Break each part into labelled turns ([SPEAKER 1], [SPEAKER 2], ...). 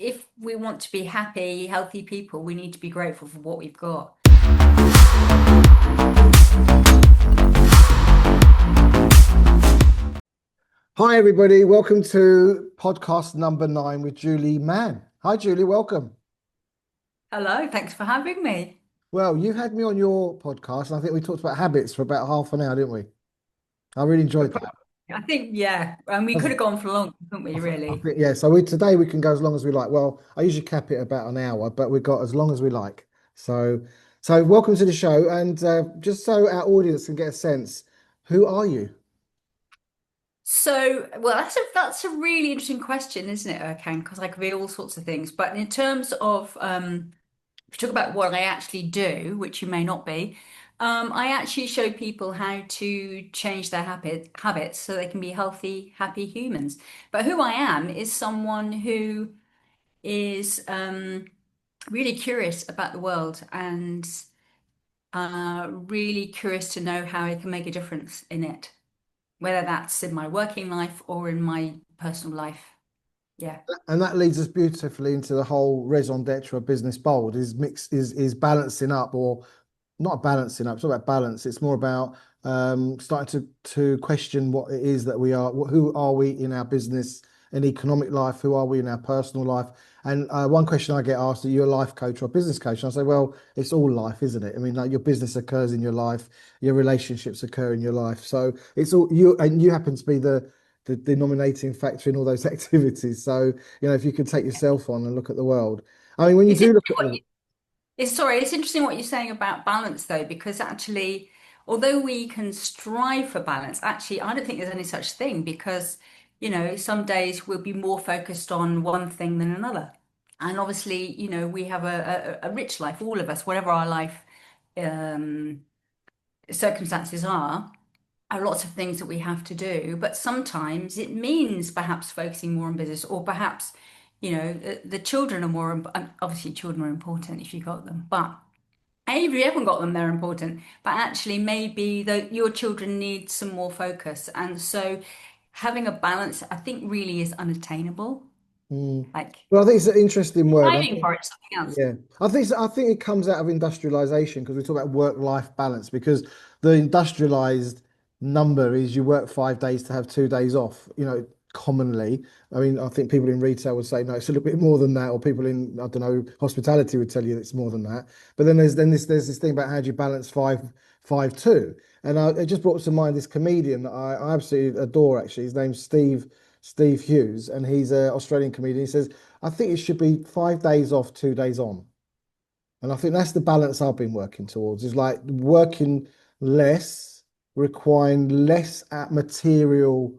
[SPEAKER 1] if we want to be happy, healthy people, we need to be grateful for what we've got.
[SPEAKER 2] Hi, everybody. Welcome to podcast number 9 with Julie Mann. Hi, Julie. Welcome.
[SPEAKER 1] Hello, thanks for having me.
[SPEAKER 2] Well, you had me on your podcast, and I think we talked about habits for about half an hour, didn't we? I really enjoyed that.
[SPEAKER 1] I think, yeah, and we
[SPEAKER 2] I
[SPEAKER 1] could
[SPEAKER 2] th-
[SPEAKER 1] have gone for long, couldn't we,
[SPEAKER 2] I
[SPEAKER 1] really?
[SPEAKER 2] think, yeah. So today we can go as long as we like. Well, I usually cap it about an hour, but we've got as long as we like. So, so welcome to the show, and just so our audience can get a sense, who are you?
[SPEAKER 1] So, well, that's a really interesting question, isn't it, Erkan? Because I could be all sorts of things. But in terms of if you talk about what I actually do, which you may not be, I actually show people how to change their habits so they can be healthy, happy humans. But who I am is someone who is really curious about the world and really curious to know how I can make a difference in it, whether that's in my working life or in my personal life. Yeah.
[SPEAKER 2] And that leads us beautifully into the whole raison d'etre of business bold is mix is balancing up or not balancing up. It's not about balance. It's more about starting to question what it is that we are. Who are we in our business and economic life? Who are we in our personal life? And one question I get asked: Are you a life coach or a business coach? And I say, well, it's all life, isn't it? I mean, like your business occurs in your life, your relationships occur in your life. So it's all you, and you happen to be the denominating factor in all those activities. So, if you could take yourself on and look at the world. I mean, when you
[SPEAKER 1] It's
[SPEAKER 2] do look
[SPEAKER 1] interesting
[SPEAKER 2] at the,
[SPEAKER 1] it's interesting what you're saying about balance though, because actually, although we can strive for balance, actually, I don't think there's any such thing because, some days we'll be more focused on one thing than another. And obviously, we have a rich life, all of us, whatever our life um, circumstances are lots of things that we have to do, but sometimes it means perhaps focusing more on business, or perhaps, the children are more, obviously children are important if you got them, but if you haven't got them, they're important. But actually, maybe your children need some more focus. And so having a balance, I think, really is unattainable.
[SPEAKER 2] Mm.
[SPEAKER 1] Like
[SPEAKER 2] Well, I think it's an interesting word.
[SPEAKER 1] striving for it, something else.
[SPEAKER 2] Yeah, I think it comes out of industrialization because we talk about work-life balance because the industrialized number is you work 5 days to have 2 days off, commonly. I mean, I think people in retail would say no, it's a little bit more than that, or people in, I don't know, hospitality would tell you it's more than that. But then there's this thing about how do you balance five two. And it just brought to mind this comedian that I absolutely adore actually. His name's Steve Hughes, and he's an Australian comedian. He says I think it should be 5 days off, 2 days on. And I think that's the balance I've been working towards is like working less, requiring less at material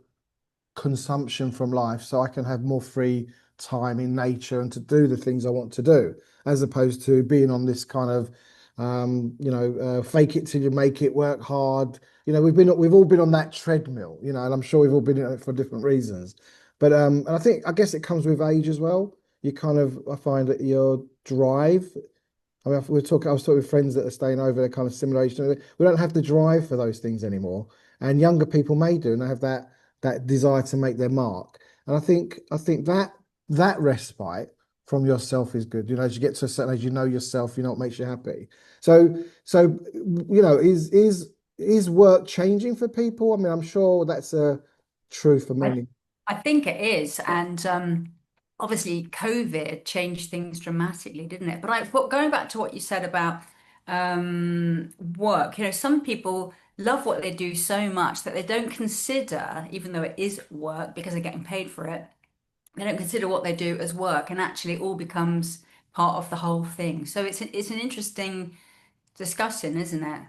[SPEAKER 2] consumption from life so I can have more free time in nature and to do the things I want to do, as opposed to being on this kind of fake it till you make it, work hard. We've all been on that treadmill, and I'm sure we've all been in it for different reasons. But and I guess it comes with age as well. I find that your drive. I mean, I was talking with friends that are staying over, they're kind of similar age to me. We don't have the drive for those things anymore. And younger people may do, and they have that desire to make their mark. And I think that respite from yourself is good. As you get to a certain age, you know yourself, you know what makes you happy. So is work changing for people? I mean, I'm sure that's true for
[SPEAKER 1] I,
[SPEAKER 2] many.
[SPEAKER 1] I think it is. And obviously, COVID changed things dramatically, didn't it? But going back to what you said about work, some people love what they do so much that they don't consider, even though it is work because they're getting paid for it, they don't consider what they do as work, and actually it all becomes part of the whole thing. So it's an interesting discussion, isn't it?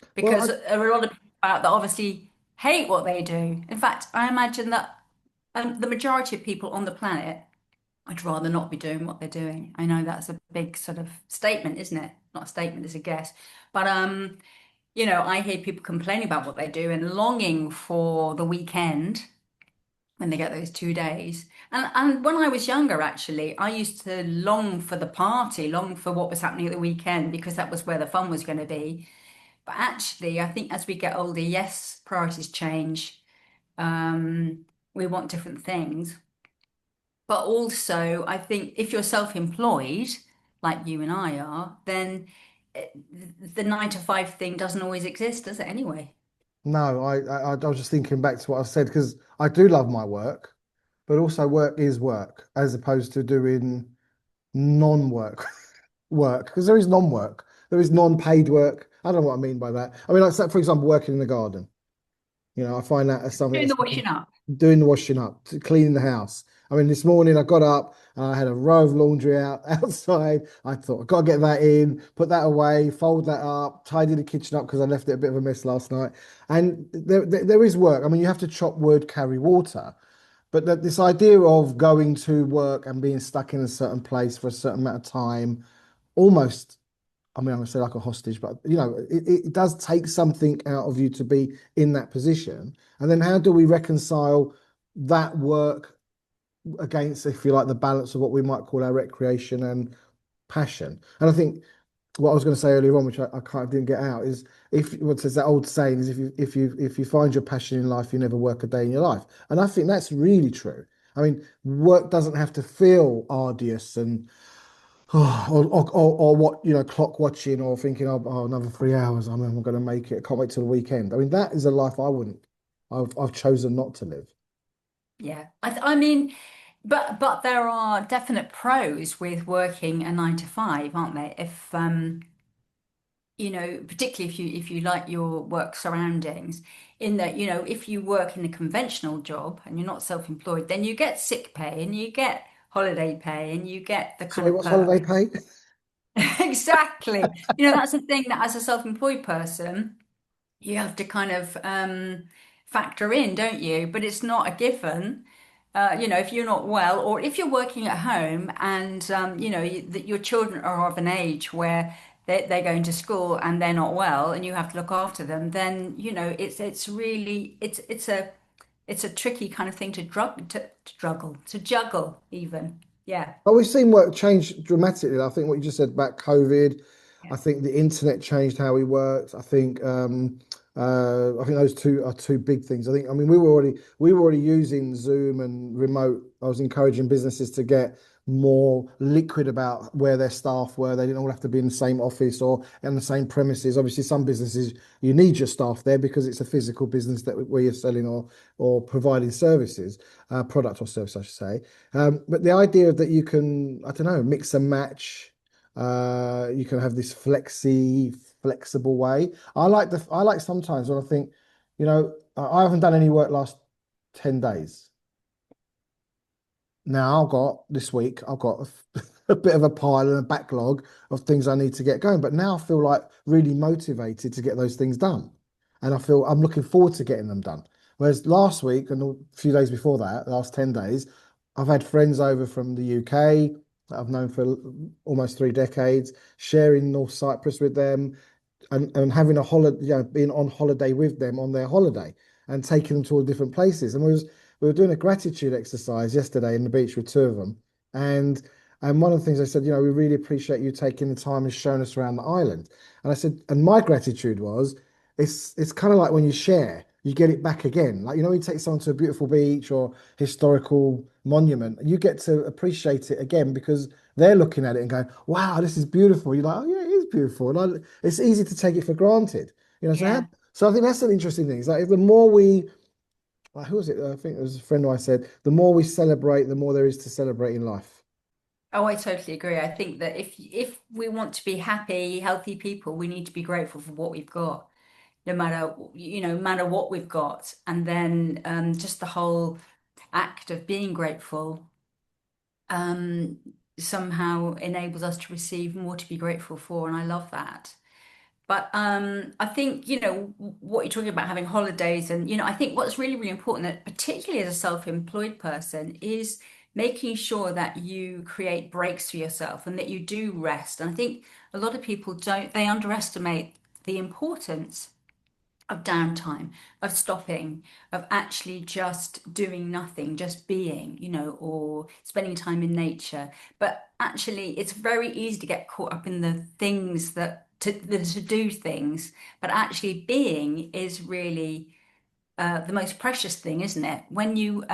[SPEAKER 2] Well,
[SPEAKER 1] Because there are a lot of people out that obviously hate what they do. In fact, I imagine that the majority of people on the planet would rather not be doing what they're doing. I know that's a big sort of statement, isn't it? Not a statement, it's a guess. But I hear people complaining about what they do and longing for the weekend when they get those 2 days. And when I was younger, actually, I used to long for the party, long for what was happening at the weekend because that was where the fun was going to be. But actually, I think as we get older, yes, priorities change. We want different things. But also, I think if you're self-employed, like you and I are, then eh, the 9 to 5 thing doesn't always exist, does it anyway?
[SPEAKER 2] No, I was just thinking back to what I said because I do love my work, but also work is work as opposed to doing non-work work because there is non-work, there is non-paid work. I don't know what I mean by that. I mean, like, for example, working in the garden. I find that as something
[SPEAKER 1] Doing
[SPEAKER 2] that's
[SPEAKER 1] the washing up.
[SPEAKER 2] doing the washing up, cleaning the house. I mean, this morning I got up and I had a row of laundry out outside. I thought I've got to get that in, put that away, fold that up, tidy the kitchen up because I left it a bit of a mess last night. And there is work. I mean, you have to chop wood, carry water. But this idea of going to work and being stuck in a certain place for a certain amount of time, almost, I mean, I'm going to say like a hostage, but it does take something out of you to be in that position. And then how do we reconcile that work against, if you like, the balance of what we might call our recreation and passion? And I think what I was going to say earlier on, which I kind of didn't get out, is if what is that old saying is if you find your passion in life, you never work a day in your life. And I think that's really true. I mean, work doesn't have to feel arduous and or what, clock watching or thinking, oh, another 3 hours. I mean, I'm going to make it. I can't wait till the weekend. I mean, that is a life I wouldn't. I've chosen not to live.
[SPEAKER 1] Yeah. I mean, but there are definite pros with working a 9 to 5, aren't there? If particularly if you like your work surroundings, in that, if you work in a conventional job and you're not self-employed, then you get sick pay and you get holiday pay and you get the kind
[SPEAKER 2] Sorry,
[SPEAKER 1] of
[SPEAKER 2] what's holiday
[SPEAKER 1] perks.
[SPEAKER 2] pay?
[SPEAKER 1] Exactly. That's the thing that as a self-employed person, you have to kind of factor in, don't you? But it's not a given. If you're not well, or if you're working at home and that your children are of an age where they're going to school and they're not well, and you have to look after them, then it's really it's a tricky kind of thing to juggle even. Yeah.
[SPEAKER 2] But we've seen work change dramatically. I think what you just said about COVID,
[SPEAKER 1] Yeah.
[SPEAKER 2] I think the internet changed how we worked. I think those two are two big things. I mean we were already using Zoom and remote. I was encouraging businesses to get more liquid about where their staff were. They didn't all have to be in the same office or in the same premises. Obviously, some businesses you need your staff there because it's a physical business that where you're selling or providing services, product or service, I should say. But the idea that you can, I don't know, mix and match, you can have this flexible way. I like sometimes when I think, I haven't done any work last 10 days. Now this week, I've got a bit of a pile and a backlog of things I need to get going. But now I feel like really motivated to get those things done. And I feel I'm looking forward to getting them done. Whereas last week and a few days before that, the last 10 days, I've had friends over from the UK that I've known for almost 3 decades, sharing North Cyprus with them, and having a holiday, being on holiday with them on their holiday and taking them to all different places. And we were doing a gratitude exercise yesterday in the beach with two of them. And and one of the things I said, we really appreciate you taking the time and showing us around the island. And I said, and my gratitude was, it's kind of like when you share, you get it back again. Like, you take someone to a beautiful beach or historical monument, you get to appreciate it again because they're looking at it and going, wow, this is beautiful. You're like, oh yeah, it is beautiful. And it's easy to take it for granted.
[SPEAKER 1] Yeah.
[SPEAKER 2] So I think that's an interesting thing. It's like the more we, like, who was it? I think it was a friend who I said, the more we celebrate, the more there is to celebrate in life.
[SPEAKER 1] Oh, I totally agree. I think that if we want to be happy, healthy people, we need to be grateful for what we've got, no matter what we've got. And then just the whole act of being grateful um, somehow enables us to receive more to be grateful for. And I love that. But I think, what you're talking about having holidays, and, I think what's really, really important, that particularly as a self-employed person, is making sure that you create breaks for yourself and that you do rest. And I think a lot of people don't, they underestimate the importance of downtime, of stopping, of actually just doing nothing, just being, or spending time in nature. But actually, it's very easy to get caught up in the things the to do things. But actually, being is really the most precious thing, isn't it? When you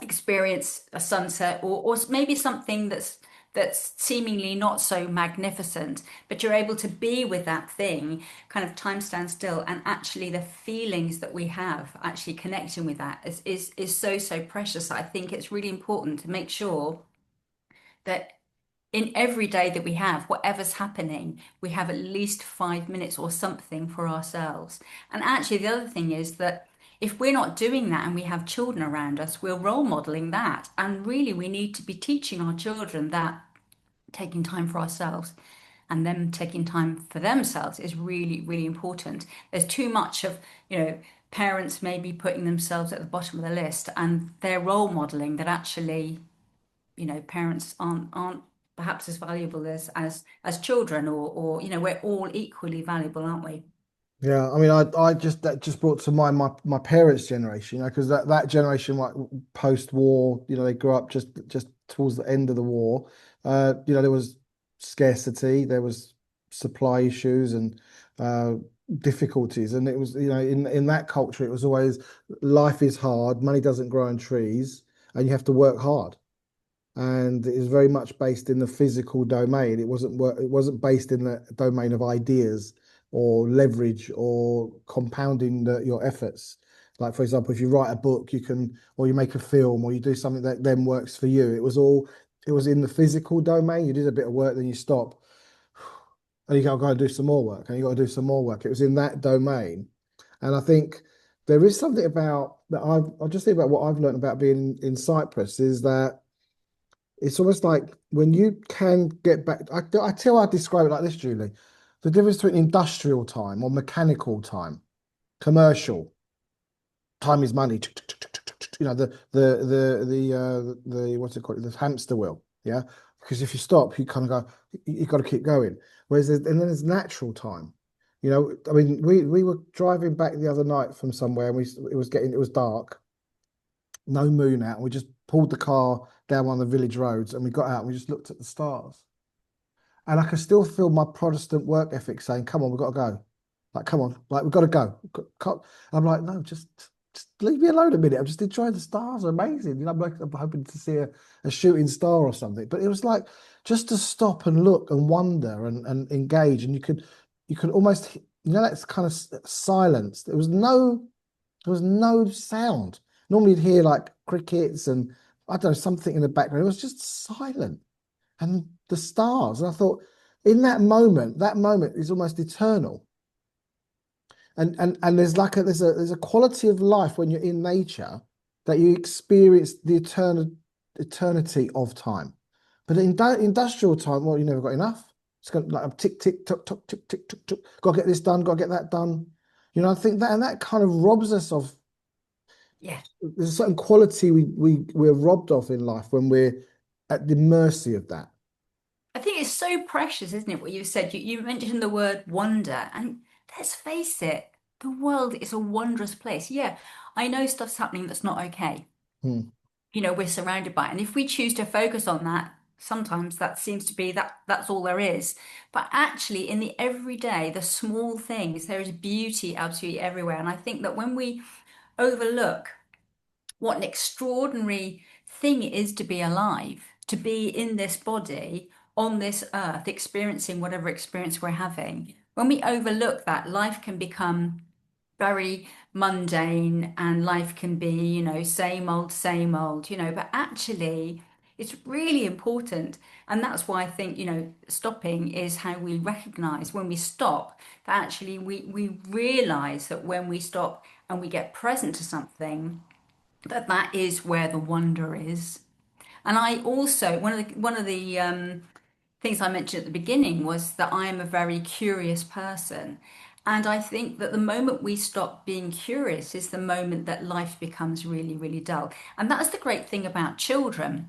[SPEAKER 1] experience a sunset, or maybe something that's seemingly not so magnificent, but you're able to be with that thing, kind of time stands still, and actually the feelings that we have actually connecting with that is so precious. I think it's really important to make sure that in every day that we have, whatever's happening, we have at least 5 minutes or something for ourselves. And actually, the other thing is that if we're not doing that and we have children around us, we're role modeling that. And really, we need to be teaching our children that taking time for ourselves and them taking time for themselves is really important. There's too much of, you know, parents maybe putting themselves at the bottom of the list and they're role modeling that actually, parents aren't perhaps as valuable as children, or we're all equally valuable, aren't we?
[SPEAKER 2] Yeah, I mean, I just that just brought to mind my parents' generation, because that generation, like post-war, they grew up just towards the end of the war. There was scarcity, there was supply issues and uh, difficulties, and it was, in that culture, it was always life is hard, money doesn't grow on trees, and you have to work hard. And it was very much based in the physical domain. It wasn't based in the domain of ideas or leverage or compounding your efforts. Like, for example, if you write a book, you can, or you make a film, or you do something that then works for you. It was in the physical domain. You did a bit of work, then you stop, and you go and do some more work, and you got to do some more work. It was in that domain, and I think there is something about that. I just think about what I've learned about being in Cyprus is that it's almost like when you can get back. I describe it like this, Julie. The difference between industrial time or mechanical time, commercial time is money. The what's it called? The hamster wheel. Yeah, because if you stop, you kind of go. You got to keep going. And then there's natural time. I mean, we were driving back the other night from somewhere, and it was dark, no moon out. We just pulled the car down one of the village roads and we got out and we just looked at the stars. And I can still feel my Protestant work ethic saying, come on, we've got to go. Like, come on, like, we've got to go. I'm like, no, just leave me alone a minute. I'm just enjoying the stars. Are amazing. I'm hoping to see a shooting star or something. But it was like just to stop and look and wonder and engage. And you could almost, that's kind of silence. There was no sound. Normally you'd hear like crickets and I don't know, something in the background. It was just silent. And the stars. And I thought, in that moment is almost eternal. And there's a quality of life when you're in nature that you experience the eternity of time. But in industrial time, well, you never got enough. It's got like a tick, tick, tock, tock, tick, tick, tick, tick. Got to get this done, got to get that done. I think that kind of robs us of
[SPEAKER 1] Yeah.
[SPEAKER 2] there's a certain quality we're robbed of in life when we're at the mercy of that.
[SPEAKER 1] I think it's so precious, isn't it, what you said? You mentioned the word wonder, and let's face it, the world is a wondrous place. Yeah, I know stuff's happening that's not okay.
[SPEAKER 2] Hmm.
[SPEAKER 1] We're surrounded by it. And if we choose to focus on that, sometimes that seems to be that's all there is. But actually, in the everyday, the small things, there is beauty absolutely everywhere. And I think that when we overlook what an extraordinary thing it is to be alive, to be in this body, on this earth, experiencing whatever experience we're having. When we overlook that, life can become very mundane and life can be, same old, but actually it's really important. And that's why I think, stopping is how we recognize when we stop that actually we realize that when we stop and we get present to something, that is where the wonder is. And I also one of the things I mentioned at the beginning was that I am a very curious person. And I think that the moment we stop being curious is the moment that life becomes really dull. And that's the great thing about children.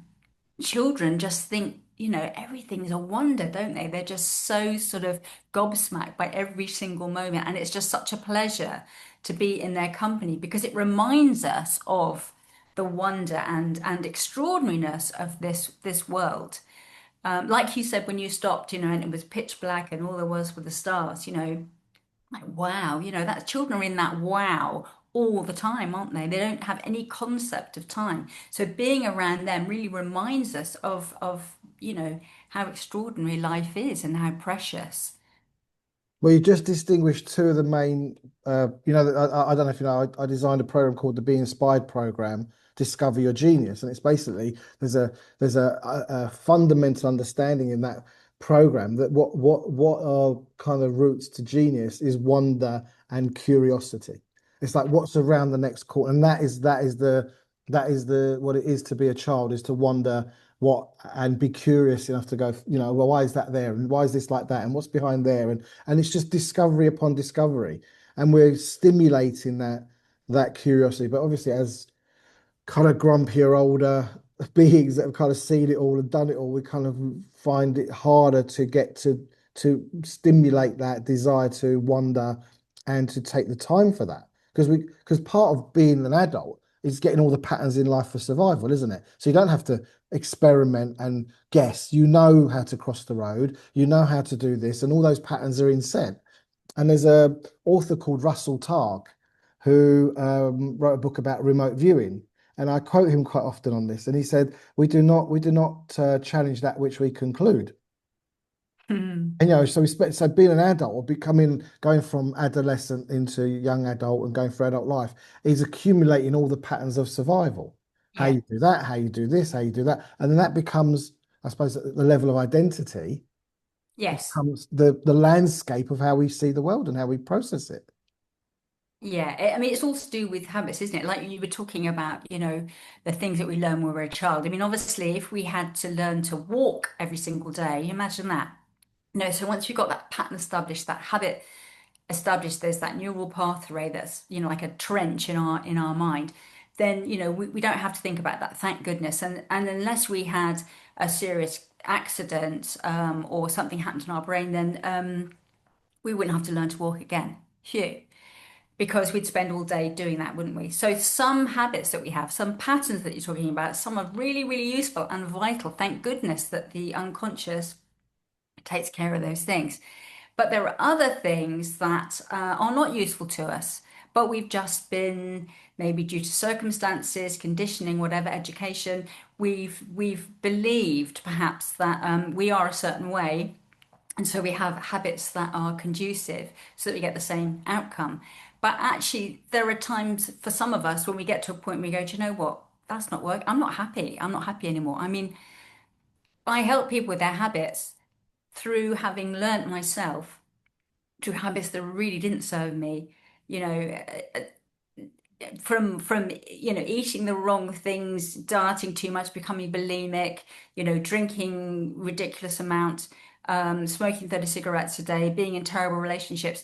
[SPEAKER 1] Children just think, everything's a wonder, don't they? They're just so sort of gobsmacked by every single moment. And it's just such a pleasure to be in their company because it reminds us of the wonder and extraordinariness of this world. Like you said, when you stopped, and it was pitch black and all there was were the stars, like wow, that children are in that wow all the time, aren't they? They don't have any concept of time. So being around them really reminds us of, how extraordinary life is and how precious.
[SPEAKER 2] Well, you just distinguished two of the main, I don't know if you know, I designed a program called the Be Inspired program, Discover Your Genius. And it's basically, there's a fundamental understanding in that program that what are kind of roots to genius is wonder and curiosity. It's like what's around the next corner. And that is the what it is to be a child, is to wonder what and be curious enough to go, well, why is that there? And why is this like that? And what's behind there? And it's just discovery upon discovery, and we're stimulating that curiosity. But obviously, as kind of grumpier, older beings that have kind of seen it all and done it all, we kind of find it harder to get to stimulate that desire to wonder and to take the time for that. Because part of being an adult is getting all the patterns in life for survival, isn't it? So you don't have to experiment and guess. You know how to cross the road, you know how to do this, and all those patterns are in set. And there's a author called Russell Targ who wrote a book about remote viewing. And I quote him quite often on this. And he said, "We do not challenge that which we conclude."
[SPEAKER 1] Hmm.
[SPEAKER 2] And so being an adult or going from adolescent into young adult and going through adult life is accumulating all the patterns of survival. How
[SPEAKER 1] Yeah.
[SPEAKER 2] you do that, how you do this, how you do that, and then that becomes, I suppose, at the level of identity,
[SPEAKER 1] Yes.
[SPEAKER 2] becomes the landscape of how we see the world and how we process it.
[SPEAKER 1] Yeah, I mean, it's all to do with habits, isn't it? Like you were talking about, the things that we learn when we're a child. I mean, obviously, if we had to learn to walk every single day, imagine that. So once you've got that pattern established, that habit established, there's that neural pathway that's, like a trench in our mind, then, we don't have to think about that, thank goodness. And unless we had a serious accident, or something happened in our brain, then we wouldn't have to learn to walk again. Phew, because we'd spend all day doing that, wouldn't we? So some habits that we have, some patterns that you're talking about, some are really, really useful and vital. Thank goodness that the unconscious takes care of those things. But there are other things that are not useful to us, but we've just been, maybe due to circumstances, conditioning, whatever, education, we've believed perhaps that we are a certain way, and so we have habits that are conducive so that we get the same outcome. But actually, there are times for some of us when we get to a point where we go, do you know what? That's not work. I'm not happy. I'm not happy anymore. I mean, I help people with their habits through having learnt myself to habits that really didn't serve me, you know, from eating the wrong things, dieting too much, becoming bulimic, drinking ridiculous amounts, smoking 30 cigarettes a day, being in terrible relationships.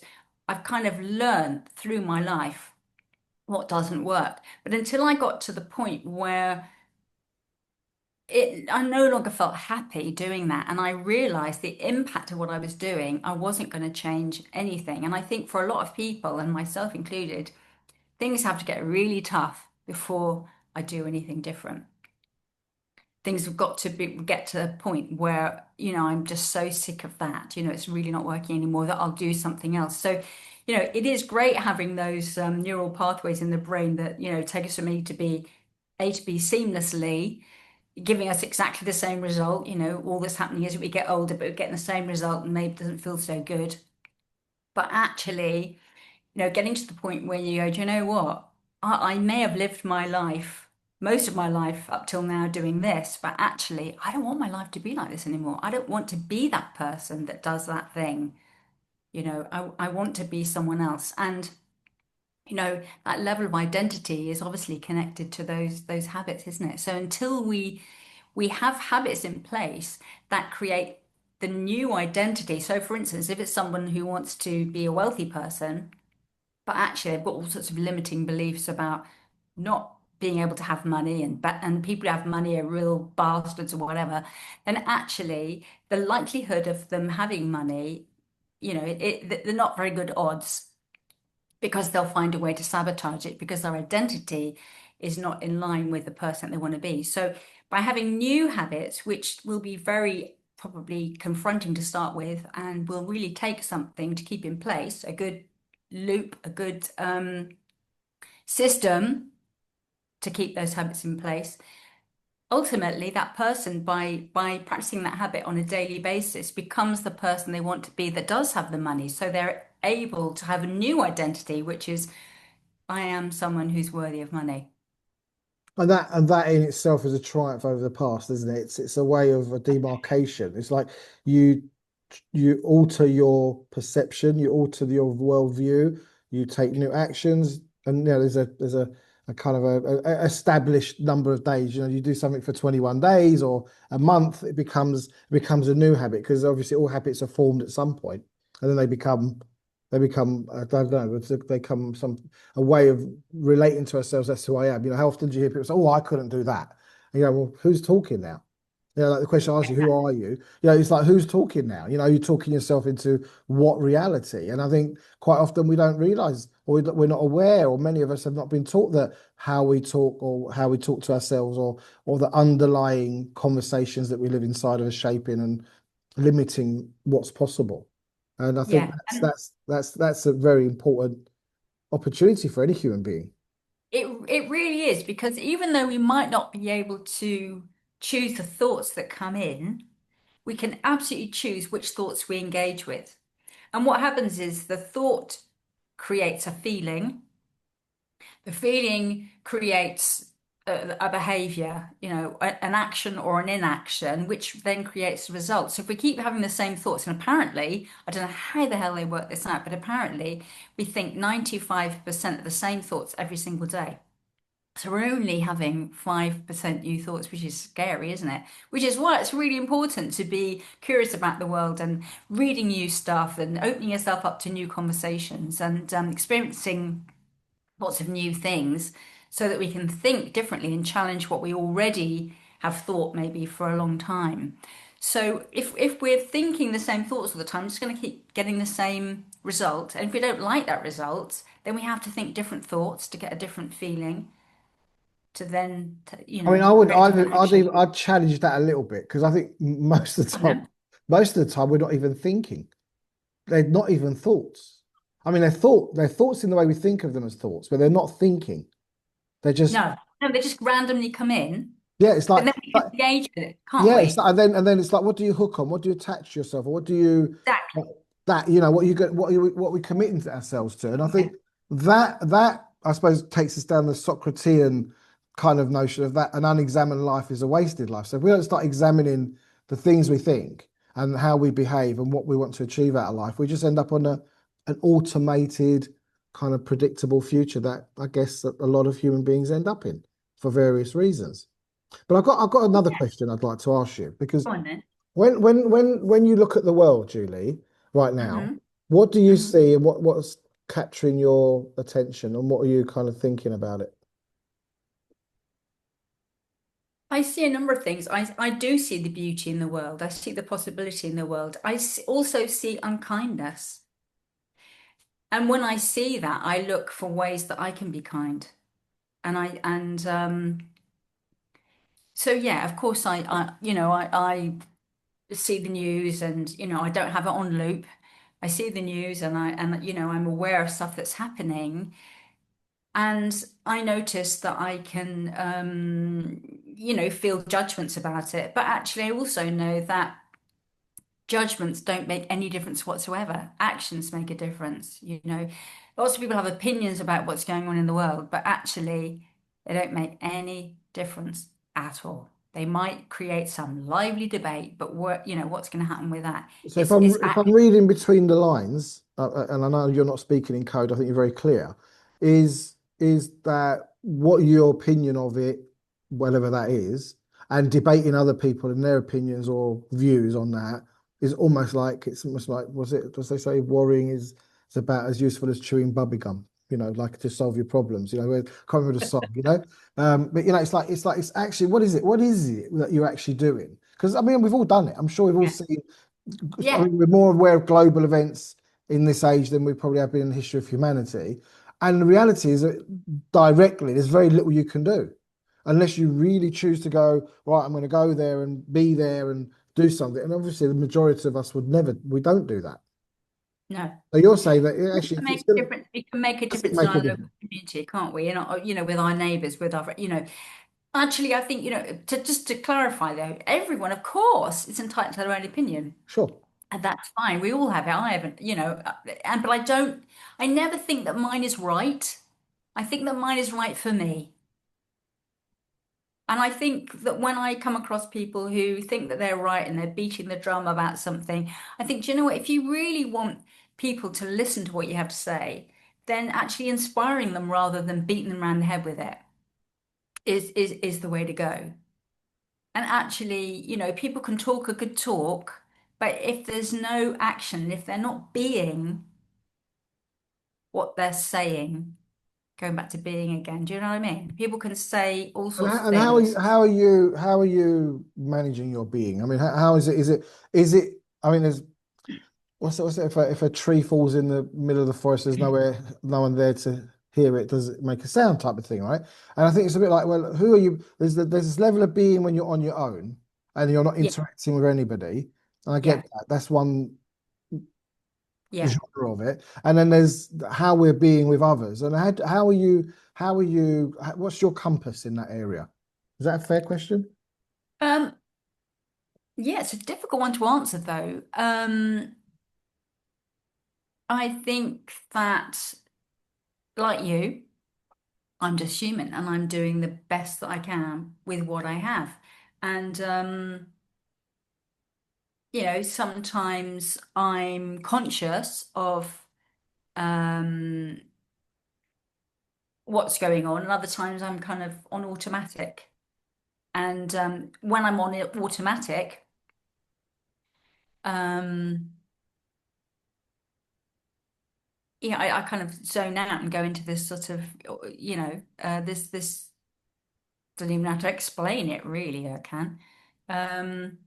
[SPEAKER 1] I've kind of learned through my life what doesn't work. But until I got to the point where I no longer felt happy doing that, and I realized the impact of what I was doing, I wasn't going to change anything. And I think for a lot of people, and myself included, things have to get really tough before I do anything different. Things have got to get to a point where, I'm just so sick of that. It's really not working anymore, that I'll do something else. So, it is great having those neural pathways in the brain that, take us from A to B seamlessly, giving us exactly the same result. All that's happening is we get older, but we're getting the same result and maybe it doesn't feel so good. But actually, getting to the point where you go, do you know what? I may have lived my life, most of my life up till now doing this, but actually, I don't want my life to be like this anymore. I don't want to be that person that does that thing. I want to be someone else. And, that level of identity is obviously connected to those habits, isn't it? So until we have habits in place that create the new identity. So for instance, if it's someone who wants to be a wealthy person, but actually they've got all sorts of limiting beliefs about not being able to have money, and people who have money are real bastards or whatever, then actually the likelihood of them having money, they're not very good odds, because they'll find a way to sabotage it because their identity is not in line with the person they want to be. So by having new habits, which will be very probably confronting to start with and will really take something to keep in place, a good loop, a good system to keep those habits in place, ultimately that person by practicing that habit on a daily basis becomes the person they want to be that does have the money. So they're able to have a new identity, which is I am someone who's worthy of money.
[SPEAKER 2] And that in itself is a triumph over the past, isn't it? It's a way of a demarcation. It's like you you alter your perception, you alter your worldview, you take new actions, and there's a kind of a established number of days. You know, you do something for 21 days or a month, it becomes a new habit because obviously all habits are formed at some point, and then they become I don't know, they become some a way of relating to ourselves. That's who I am. You know, how often do you hear people say, "Oh, I couldn't do that"? And you go, "Well, who's talking now?" You know, like the question I ask you, who are you? You know, it's like, who's talking now? You know, you're talking yourself into what reality? And I think quite often we don't realize, or we're not aware, or many of us have not been taught that how we talk or how we talk to ourselves or the underlying conversations that we live inside of us shaping and limiting what's possible. And I think
[SPEAKER 1] Yeah.
[SPEAKER 2] that's a very important opportunity for any human being.
[SPEAKER 1] It really is because even though we might not be able to choose the thoughts that come in, we can absolutely choose which thoughts we engage with. And what happens is the thought creates a feeling, the feeling creates a behavior, an action or an inaction, which then creates a result. So if we keep having the same thoughts, and apparently, I don't know how the hell they work this out, but apparently we think 95% of the same thoughts every single day. So we're only having 5% new thoughts, which is scary, isn't it? Which is why it's really important to be curious about the world and reading new stuff and opening yourself up to new conversations and experiencing lots of new things so that we can think differently and challenge what we already have thought maybe for a long time. So if we're thinking the same thoughts all the time, it's going to keep getting the same result. And if we don't like that result, then we have to think different thoughts to get a different feeling to then,
[SPEAKER 2] I mean, I would,
[SPEAKER 1] create different action.
[SPEAKER 2] I'd challenge that a little bit because I think
[SPEAKER 1] I don't know.
[SPEAKER 2] most of the time, we're not even thinking. They're not even thoughts. I mean, they're thoughts in the way we think of them as thoughts, but they're not thinking. They're just,
[SPEAKER 1] No, they just randomly come in,
[SPEAKER 2] yeah, it's
[SPEAKER 1] but then we can engage with it, can't
[SPEAKER 2] yeah, it's
[SPEAKER 1] we?
[SPEAKER 2] like, and then it's like, what do you hook on? What do you attach to yourself? Or what do you
[SPEAKER 1] Exactly.
[SPEAKER 2] that you know what you get what we committing to ourselves to? And I
[SPEAKER 1] Yeah.
[SPEAKER 2] think that I suppose takes us down the Socratean kind of notion of that an unexamined life is a wasted life. So if we don't start examining the things we think and how we behave and what we want to achieve out of life, we just end up on an automated kind of predictable future that I guess that a lot of human beings end up in for various reasons. But I've got another
[SPEAKER 1] Yeah.
[SPEAKER 2] question I'd like to ask you because
[SPEAKER 1] Go on then.
[SPEAKER 2] when you look at the world, Julie, right now,
[SPEAKER 1] Hmm.
[SPEAKER 2] what do you
[SPEAKER 1] Hmm.
[SPEAKER 2] see and what's capturing your attention and what are you kind of thinking about it?
[SPEAKER 1] I see a number of things. I do see the beauty in the world. I see the possibility in the world. Also see unkindness. And when I see that, I look for ways that I can be kind. And so yeah, of course I see the news and I don't have it on loop. I see the news and I'm aware of stuff that's happening. And I notice that I can feel judgments about it. But actually I also know that judgments don't make any difference whatsoever. Actions make a difference. Lots of people have opinions about what's going on in the world, but actually they don't make any difference at all. They might create some lively debate, but what's going to happen with that?
[SPEAKER 2] So
[SPEAKER 1] It's
[SPEAKER 2] if I'm
[SPEAKER 1] action.
[SPEAKER 2] reading between the lines, and I know you're not speaking in code, I think you're very clear. Is that what your opinion of it, whatever that is, and debating other people and their opinions or views on that is almost like it's almost like was it? Does they say worrying is it's about as useful as chewing bubble gum? You know, like to solve your problems. You know, I can't remember the song. You know, but you know, it's actually what is it? What is it that you're actually doing? Because I mean, we've all done it. I'm sure we've all
[SPEAKER 1] Yeah.
[SPEAKER 2] seen I
[SPEAKER 1] Yeah.
[SPEAKER 2] mean, we're more aware of global events in this age than we probably have been in the history of humanity. And the reality is that directly, there's very little you can do unless you really choose to go, right, I'm going to go there and be there and do something. And obviously, the majority of us would never, we don't do that.
[SPEAKER 1] No.
[SPEAKER 2] So you're saying that
[SPEAKER 1] We
[SPEAKER 2] actually,
[SPEAKER 1] can
[SPEAKER 2] if
[SPEAKER 1] make
[SPEAKER 2] it's
[SPEAKER 1] a
[SPEAKER 2] going to,
[SPEAKER 1] difference. We can make a
[SPEAKER 2] does it
[SPEAKER 1] difference in
[SPEAKER 2] make a
[SPEAKER 1] our local
[SPEAKER 2] difference?
[SPEAKER 1] community, can't we? And with our neighbours, with our, actually, I think, to just to clarify though, everyone, of course, is entitled to their own opinion.
[SPEAKER 2] Sure.
[SPEAKER 1] And that's fine. We all have it. I haven't, but I never think that mine is right. I think that mine is right for me. And I think that when I come across people who think that they're right and they're beating the drum about something, I think, do you know what? If you really want people to listen to what you have to say, then actually inspiring them rather than beating them around the head with it is the way to go. And actually, people can talk a good talk, but if there's no action, if they're not being what they're saying, going back to being again, do you know what I mean? People can say all sorts of
[SPEAKER 2] And how are you,
[SPEAKER 1] things.
[SPEAKER 2] how are you managing your being? I mean, how is it? Is it? I mean, there's what's it if a tree falls in the middle of the forest, there's no one there to hear it. Does it make a sound type of thing, right? And I think it's a bit like, well, who are you? There's this level of being when you're on your own and you're not
[SPEAKER 1] Yeah,
[SPEAKER 2] interacting with anybody. And I get
[SPEAKER 1] yeah,
[SPEAKER 2] that. That's one
[SPEAKER 1] yeah.
[SPEAKER 2] genre of it. And then there's how we're being with others. And what's your compass in that area? Is that a fair question?
[SPEAKER 1] Um, yeah, it's a difficult one to answer though. I think that, like you, I'm just human and I'm doing the best that I can with what I have. And sometimes I'm conscious of um what's going on, and other times I'm kind of on automatic. And when I'm on automatic, um, I kind of zone out and go into this sort of, this don't even have to explain it really, I can. Um,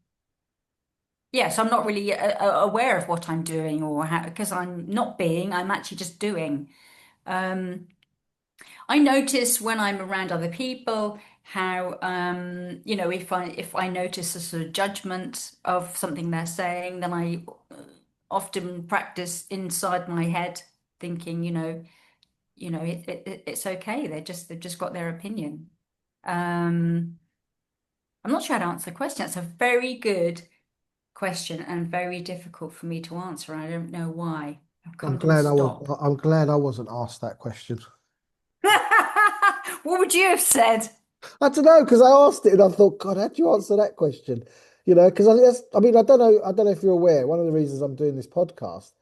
[SPEAKER 1] yeah, so I'm not really aware of what I'm doing or how, because I'm not being, I'm actually just doing. Um, I notice when I'm around other people how if I notice a sort of judgment of something they're saying, then I often practice inside my head thinking, it's okay. They've just got their opinion. Um, I'm not sure how to answer the question. It's a very good question and very difficult for me to answer. I don't know why. I've
[SPEAKER 2] I'm
[SPEAKER 1] come to a
[SPEAKER 2] glad I was.
[SPEAKER 1] stop.
[SPEAKER 2] I'm glad I wasn't asked that question.
[SPEAKER 1] What would you have said?
[SPEAKER 2] I don't know because I asked it and I thought, God, how do you answer that question? Because I think that's. I mean, I don't know. I don't know if you're aware. One of the reasons I'm doing this podcast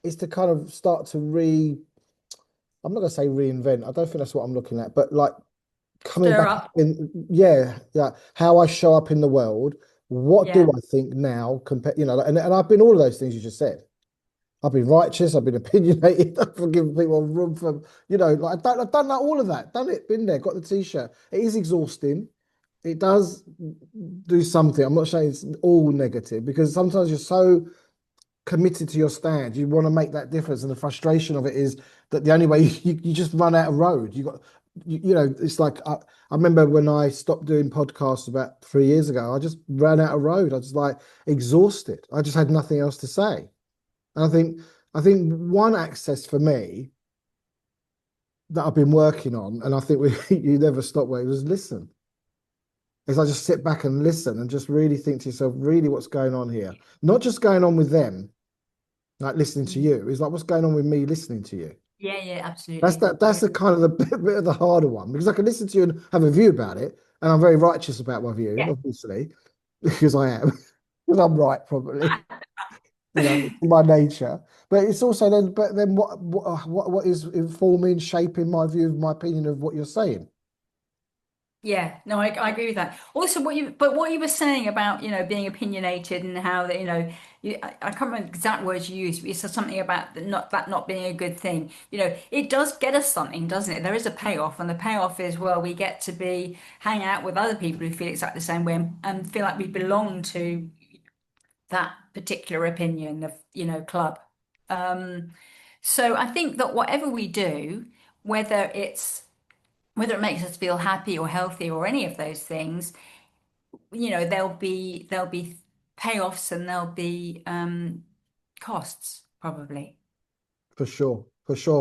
[SPEAKER 2] is to kind of start to I'm not going to say reinvent. I don't think that's what I'm looking at, but like coming
[SPEAKER 1] Stir
[SPEAKER 2] back
[SPEAKER 1] up.
[SPEAKER 2] in, yeah, yeah, how I show up in the world. What do
[SPEAKER 1] Yeah.
[SPEAKER 2] I think now compared, and I've been all of those things you just said. I've been righteous. I've been opinionated. I've forgiven people room for, like I've done that, all of that, done it, been there, got the t-shirt. It is exhausting. It does do something. I'm not saying it's all negative because sometimes you're so committed to your stand. You want to make that difference. And the frustration of it is that the only way you just run out of road. It's like I remember when I stopped doing podcasts about 3 years ago, I just ran out of road. I was like exhausted. I just had nothing else to say. And I think one access for me that I've been working on, and I think you never stop where it was listen. Is I just sit back and listen and just really think to yourself, really what's going on here? Not just going on with them, like listening to you. It's like what's going on with me listening to you.
[SPEAKER 1] Yeah, yeah,
[SPEAKER 2] That's
[SPEAKER 1] absolutely.
[SPEAKER 2] that. That's the kind of the bit of the harder one because I can listen to you and have a view about it, and I'm very righteous about my view,
[SPEAKER 1] Yeah.
[SPEAKER 2] obviously, because I am, because I'm right probably. It's my nature. But it's also then, but then what is informing, shaping my view, my opinion of what you're saying?
[SPEAKER 1] Yeah, no, I agree with that. Also, what you were saying about, being opinionated and how that, I can't remember the exact words you used, but you said something about that not being a good thing. It does get us something, doesn't it? There is a payoff, and the payoff is, well, we get to hang out with other people who feel exactly the same way and feel like we belong to that particular opinion of, club. Um, so I think that whatever we do, whether it's whether it makes us feel happy or healthy or any of those things, there'll be payoffs and there'll be costs probably.
[SPEAKER 2] for sure,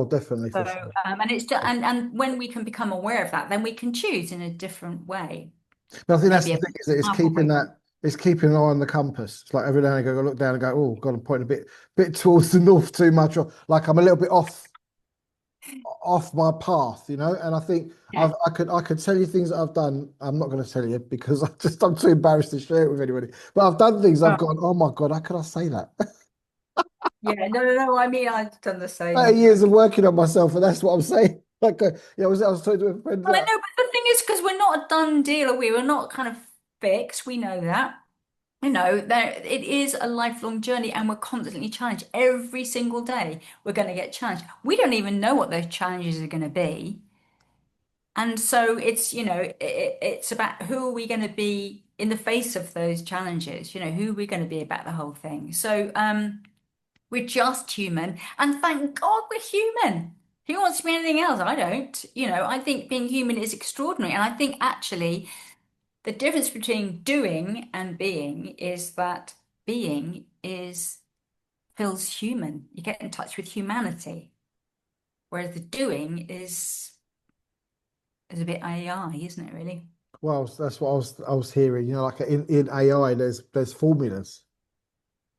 [SPEAKER 2] definitely for sure.
[SPEAKER 1] So, and it's just, and when we can become aware of that, then we can choose in a different way,
[SPEAKER 2] But I think that's
[SPEAKER 1] maybe
[SPEAKER 2] the
[SPEAKER 1] a
[SPEAKER 2] thing is that
[SPEAKER 1] powerful way.
[SPEAKER 2] it's keeping an eye on the compass. It's like every now and again, I look down and go, oh God, I'm pointing bit towards the north too much, or like I'm a little bit off my path, you know. And I think
[SPEAKER 1] Yeah.
[SPEAKER 2] I could tell you things that I've done. I'm not going to tell you because I'm too embarrassed to share it with anybody. But I've done things I've
[SPEAKER 1] Oh,
[SPEAKER 2] gone, oh my God, how could I say that?
[SPEAKER 1] yeah. No, no, no. I mean, I've done the
[SPEAKER 2] 30
[SPEAKER 1] same.
[SPEAKER 2] years of working on myself, and that's what I'm saying. Like, I was talking to a friend.
[SPEAKER 1] Well, I know, but the thing is, because we're not a done deal, are we? We're not kind of fixed. We know that. There it is a lifelong journey, and we're constantly challenged. Every single day, we're going to get challenged. We don't even know what those challenges are going to be. And so it's about who are we going to be in the face of those challenges? Who are we going to be about the whole thing? So we're just human, and thank God we're human. Who wants to be anything else? I don't. I think being human is extraordinary, and I think actually the difference between doing and being is that being is feels human. You get in touch with humanity, whereas the doing is a bit AI, isn't it, really?
[SPEAKER 2] Well, that's what I was hearing. You know, like in AI, there's formulas,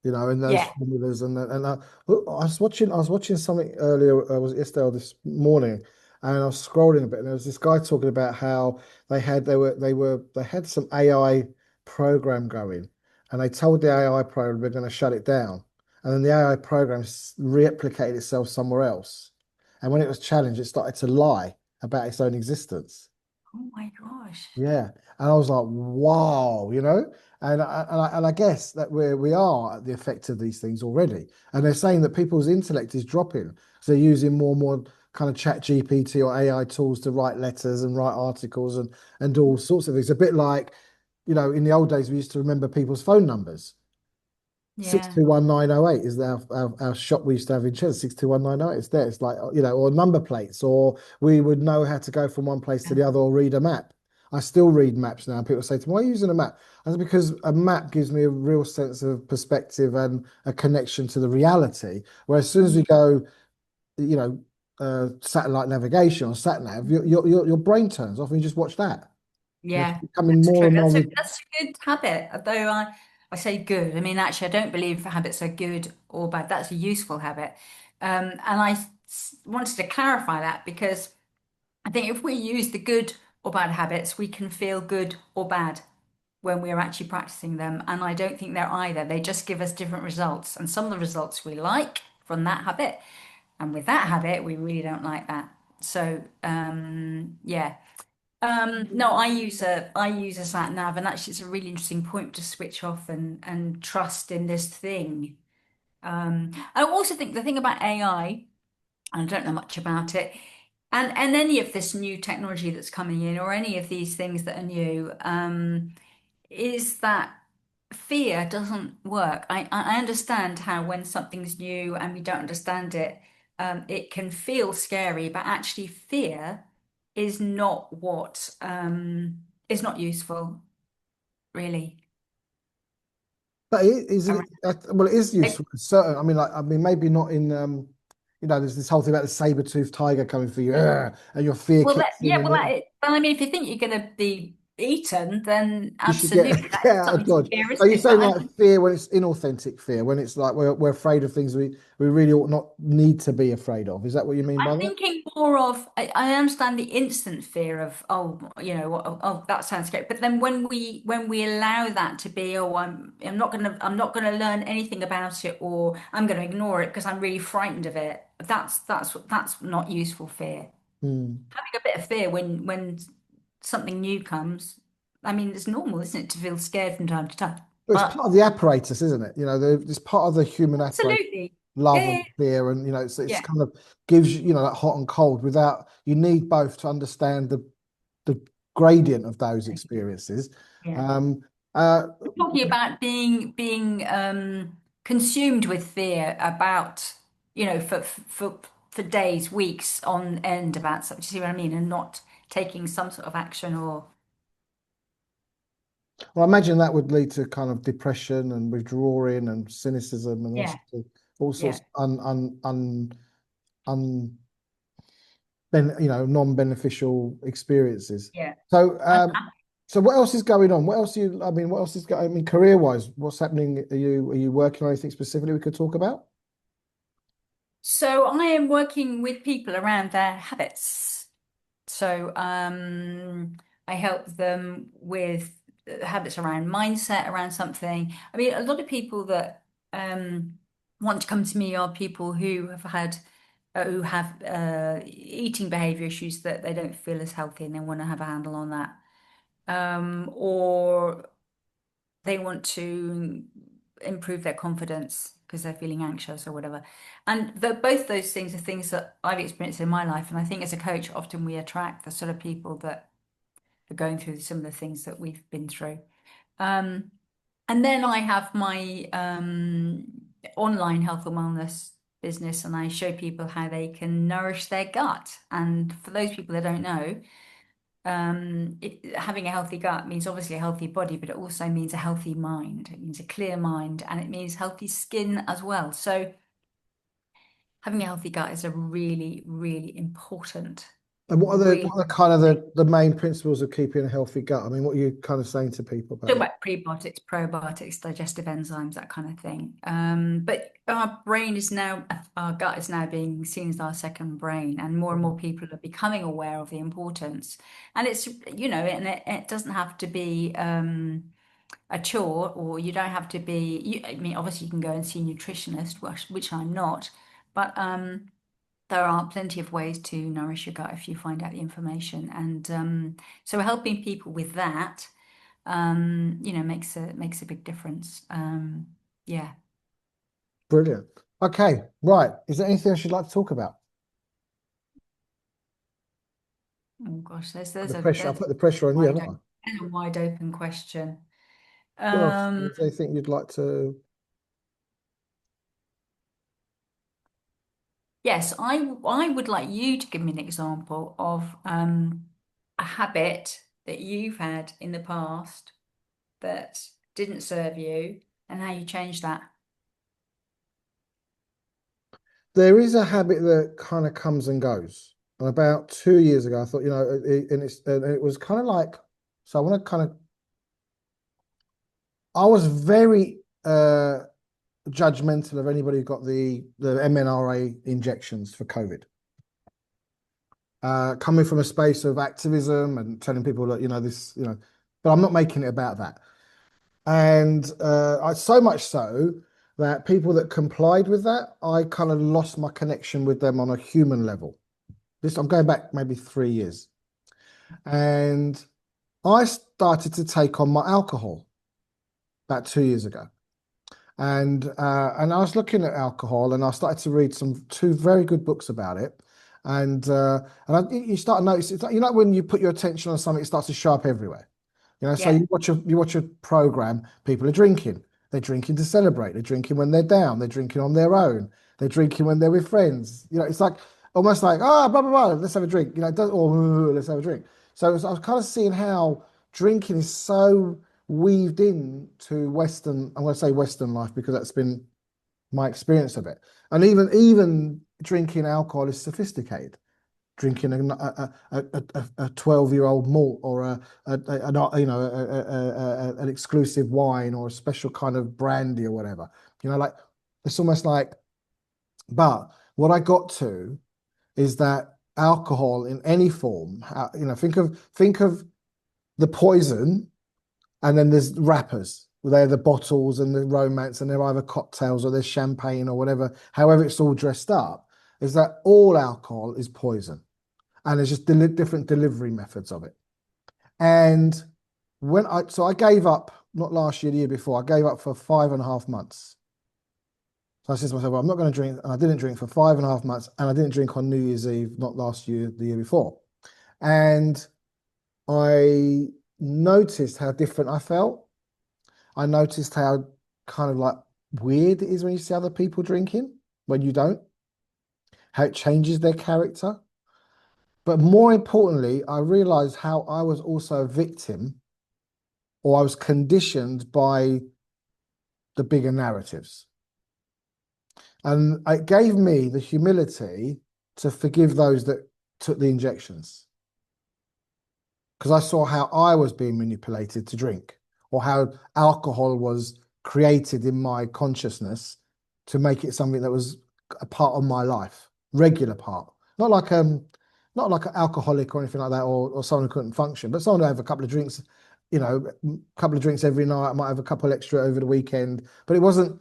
[SPEAKER 2] you know, and those
[SPEAKER 1] Yeah.
[SPEAKER 2] formulas I was watching something earlier, was it yesterday or this morning, and I was scrolling a bit, and there was this guy talking about how they had some AI program going, and they told the AI program they're going to shut it down, and then the AI program replicated itself somewhere else, and when it was challenged, it started to lie about its own existence.
[SPEAKER 1] Oh my gosh.
[SPEAKER 2] Yeah, and I was like, wow, you know, and I guess that we are at the effect of these things already, and they're saying that people's intellect is dropping, so they're using more and more kind of chat GPT or AI tools to write letters and write articles and do all sorts of things. A bit like, you know, in the old days we used to remember people's phone numbers. Six
[SPEAKER 1] Yeah.
[SPEAKER 2] two one nine zero eight is our shop we used to have in Chester. 621908. It's there. It's like, you know, or number plates, or we would know how to go from one place to the other or read a map. I still read maps now. People say to me, "Why are you using a map?" I said, because a map gives me a real sense of perspective and a connection to the reality. Whereas as soon as we go, you know, satellite navigation or sat nav, your brain turns off and you just watch that. And it's
[SPEAKER 1] Yeah,
[SPEAKER 2] becoming
[SPEAKER 1] that's
[SPEAKER 2] more
[SPEAKER 1] true.
[SPEAKER 2] and more.
[SPEAKER 1] That's a good habit. Although I say good. I mean, actually, I don't believe habits are good or bad. That's a useful habit. And wanted to clarify that because I think if we use the good or bad habits, we can feel good or bad when we're actually practicing them. And I don't think they're either. They just give us different results. And some of the results we like from that habit. And with that habit, we really don't like that. So, yeah. No, I use a sat nav, and actually, it's a really interesting point to switch off and trust in this thing. I also think the thing about AI, and I don't know much about it, and any of this new technology that's coming in, or any of these things that are new, is that fear doesn't work. I understand how when something's new and we don't understand it, it can feel scary, but actually fear is not what is not useful, really.
[SPEAKER 2] But isn't it? Well, it is
[SPEAKER 1] Like,
[SPEAKER 2] useful. Certain. I mean, maybe not in. You know, there's this whole thing about the saber-toothed tiger coming for you, and your fear
[SPEAKER 1] well,
[SPEAKER 2] kicks in,
[SPEAKER 1] yeah,
[SPEAKER 2] and
[SPEAKER 1] well, I mean, if you think you're going to be eaten, then
[SPEAKER 2] you should
[SPEAKER 1] absolutely, that
[SPEAKER 2] get
[SPEAKER 1] is
[SPEAKER 2] out of
[SPEAKER 1] something to
[SPEAKER 2] dodge.
[SPEAKER 1] fear,
[SPEAKER 2] Are
[SPEAKER 1] isn't
[SPEAKER 2] you
[SPEAKER 1] it? But
[SPEAKER 2] saying
[SPEAKER 1] I
[SPEAKER 2] like
[SPEAKER 1] mean,
[SPEAKER 2] fear when it's inauthentic fear, when it's like we're afraid of things we really ought not need to be afraid of? Is that what you mean by
[SPEAKER 1] I'm
[SPEAKER 2] that?
[SPEAKER 1] thinking more of I understand the instant fear of that sounds scary, but then when we allow that to be I'm not gonna learn anything about it, or I'm gonna ignore it because I'm really frightened of it. That's not useful fear.
[SPEAKER 2] Hmm.
[SPEAKER 1] Having a bit of fear when something new comes, I mean, it's normal, isn't it, to feel scared from time to time?
[SPEAKER 2] But it's
[SPEAKER 1] But
[SPEAKER 2] part of the apparatus, isn't it? You know, it's part of the human apparatus,
[SPEAKER 1] absolutely,
[SPEAKER 2] love
[SPEAKER 1] yeah,
[SPEAKER 2] and fear, and you know, it's
[SPEAKER 1] yeah,
[SPEAKER 2] kind of gives you, you know, that hot and cold. Without you need both to understand the gradient of those experiences.
[SPEAKER 1] yeah.
[SPEAKER 2] Um, uh,
[SPEAKER 1] Talking about being consumed with fear about for days, weeks on end about something. Do you see what I mean? And not taking some sort of action or
[SPEAKER 2] well, I imagine that would lead to kind of depression and withdrawing and cynicism and
[SPEAKER 1] yeah,
[SPEAKER 2] all
[SPEAKER 1] yeah,
[SPEAKER 2] sorts of un ben, non-beneficial experiences.
[SPEAKER 1] Yeah.
[SPEAKER 2] So,
[SPEAKER 1] And
[SPEAKER 2] so what else is going on? What else I mean, what else is going? I mean, career-wise, what's happening? Are you working on anything specifically we could talk about?
[SPEAKER 1] so I am working with people around their habits. So I help them with habits around mindset, around something. I mean, a lot of people that want to come to me are people who have eating behavior issues that they don't feel as healthy and they want to have a handle on that. Or they want to improve their confidence because they're feeling anxious or whatever. And both those things are things that I've experienced in my life. And I think as a coach, often we attract the sort of people that are going through some of the things that we've been through. Um, and then I have my online health and wellness business, and I show people how they can nourish their gut. And for those people that don't know, having a healthy gut means obviously a healthy body, but it also means a healthy mind. It means a clear mind, and it means healthy skin as well. So having a healthy gut is a really, really important,
[SPEAKER 2] And
[SPEAKER 1] really
[SPEAKER 2] what are kind of
[SPEAKER 1] thing.
[SPEAKER 2] the main principles of keeping a healthy gut? I mean, what are you kind of saying to people about
[SPEAKER 1] Talk
[SPEAKER 2] that?
[SPEAKER 1] about prebiotics, probiotics, digestive enzymes, that kind of thing. But our gut is now being seen as our second brain, and more people are becoming aware of the importance. And it doesn't have to be a chore, or you don't have to be. I mean, obviously, you can go and see a nutritionist, which I'm not, but there are plenty of ways to nourish your gut if you find out the information. And so, helping people with that makes a big difference. Yeah.
[SPEAKER 2] Brilliant. Okay, right. Is there anything else you'd like to talk about?
[SPEAKER 1] Oh gosh,
[SPEAKER 2] I put the pressure on you, haven't I?
[SPEAKER 1] there's a wide open question.
[SPEAKER 2] Well,
[SPEAKER 1] Um,
[SPEAKER 2] is there anything you'd like to?
[SPEAKER 1] yes, I would like you to give me an example of a habit that you've had in the past that didn't serve you and how you changed that.
[SPEAKER 2] There is a habit that kind of comes and goes. And about 2 years ago, I thought, and it was kind of like, so I want to kind of, I was very judgmental of anybody who got the mNRA injections for COVID. Coming from a space of activism and telling people that, but I'm not making it about that. And so much so that people that complied with that, I kind of lost my connection with them on a human level. I'm going back maybe 3 years. And I started to take on my alcohol about 2 years ago. And I was looking at alcohol and I started to read two very good books about it. You start to notice, it's like, when you put your attention on something, it starts to show up everywhere. So
[SPEAKER 1] Yeah.
[SPEAKER 2] you watch a program, people are drinking. They're drinking to celebrate. They're drinking when they're down. They're drinking on their own. They're drinking when they're with friends. It's like almost like, blah blah blah, let's have a drink. It does, or let's have a drink. So I was kind of seeing how drinking is so weaved in to Western. I'm going to say Western life because that's been my experience of it. And even drinking alcohol is sophisticated, drinking a 12-year-old malt or an exclusive wine or a special kind of brandy or whatever. Like it's almost like. But what I got to is that alcohol in any form. Think of the poison, and then there's wrappers. They're the bottles and the romance, and they're either cocktails or there's champagne or whatever. However, it's all dressed up. Is that all alcohol is poison? And there's just different delivery methods of it. And I gave up, not last year, the year before, I gave up for 5.5 months. So I said to myself, well, I'm not going to drink. And I didn't drink for 5.5 months. And I didn't drink on New Year's Eve, not last year, the year before. And I noticed how different I felt. I noticed how kind of like weird it is when you see other people drinking, when you don't, how it changes their character. But more importantly, I realized how I was also a victim, or I was conditioned by the bigger narratives. And it gave me the humility to forgive those that took the injections because I saw how I was being manipulated to drink or how alcohol was created in my consciousness to make it something that was a part of my life, regular part. Not like an alcoholic or anything like that, or someone who couldn't function, but someone who have a couple of drinks, a couple of drinks every night. I might have a couple extra over the weekend, but it wasn't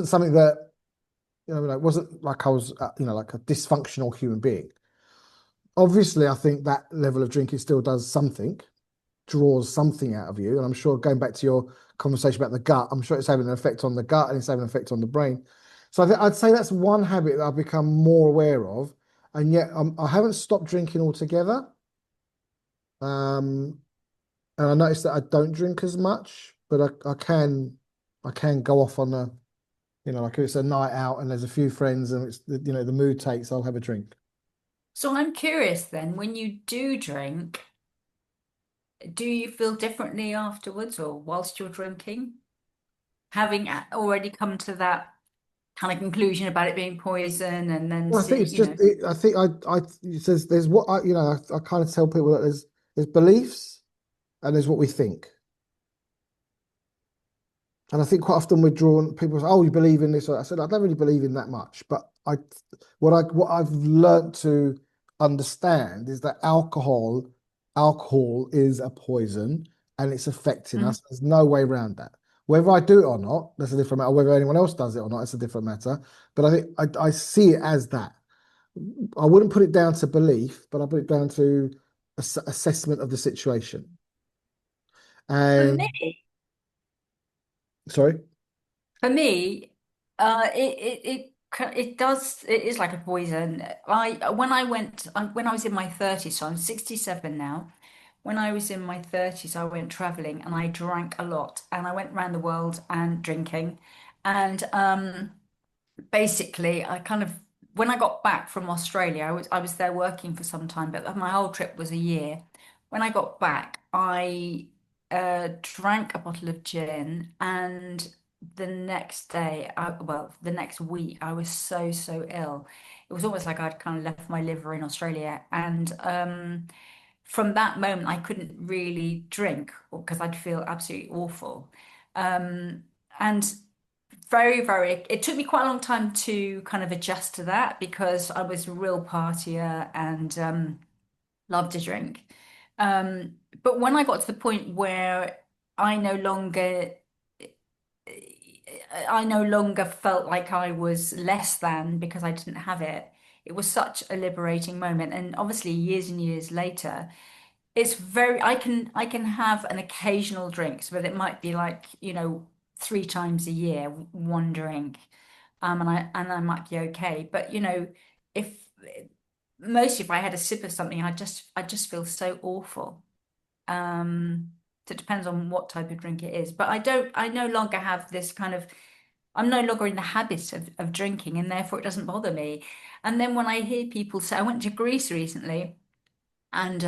[SPEAKER 2] something that, it wasn't like I was, like a dysfunctional human being. Obviously, I think that level of drinking still does something, draws something out of you. And I'm sure going back to your conversation about the gut, I'm sure it's having an effect on the gut and it's having an effect on the brain. So I'd say that's one habit that I've become more aware of. And yet I haven't stopped drinking altogether. Um, and I noticed that I don't drink as much, but I can go off on a, like if it's a night out and there's a few friends and it's, the mood takes, I'll have a drink.
[SPEAKER 1] So I'm curious then, when you do drink, do you feel differently afterwards or whilst you're drinking? Having already come to that kind of conclusion about it being poison and then
[SPEAKER 2] Well, I think
[SPEAKER 1] see,
[SPEAKER 2] it's just, I think it says there's what I kind of tell people that there's beliefs and there's what we think. And I think quite often we're drawn, people say, oh, you believe in this. I said, I don't really believe in that much. But what I've learned to understand is that alcohol is a poison and it's affecting
[SPEAKER 1] Mm.
[SPEAKER 2] us. There's no way around that. Whether I do it or not, that's a different matter. Whether anyone else does it or not, it's a different matter. But I think I see it as that. I wouldn't put it down to belief, but I put it down to assessment of the situation.
[SPEAKER 1] For
[SPEAKER 2] And
[SPEAKER 1] me,
[SPEAKER 2] sorry.
[SPEAKER 1] for me, it does it is like a poison. When I was in my 30s, so I'm 67 now. When I was in my 30s, I went traveling and I drank a lot, and I went around the world and drinking, and basically I kind of when I got back from Australia, I was there working for some time, but my whole trip was a year. When I got back, I drank a bottle of gin, and the next day, the next week, I was so ill. It was almost like I'd kind of left my liver in Australia, and from that moment, I couldn't really drink because I'd feel absolutely awful. Um, and it took me quite a long time to kind of adjust to that because I was a real partier and loved to drink. Um, but when I got to the point where I no longer I no longer felt like I was less than because I didn't have it. It was such a liberating moment. And obviously, years and years later, it's very, I can have an occasional drink, so that it might be like, 3 times a year, one drink. And I might be okay. But if mostly if I had a sip of something, I just feel so awful. Um, so it depends on what type of drink it is. But I no longer have this kind of, I'm no longer in the habit of drinking, and therefore it doesn't bother me. And then when I hear people say, I went to Greece recently. And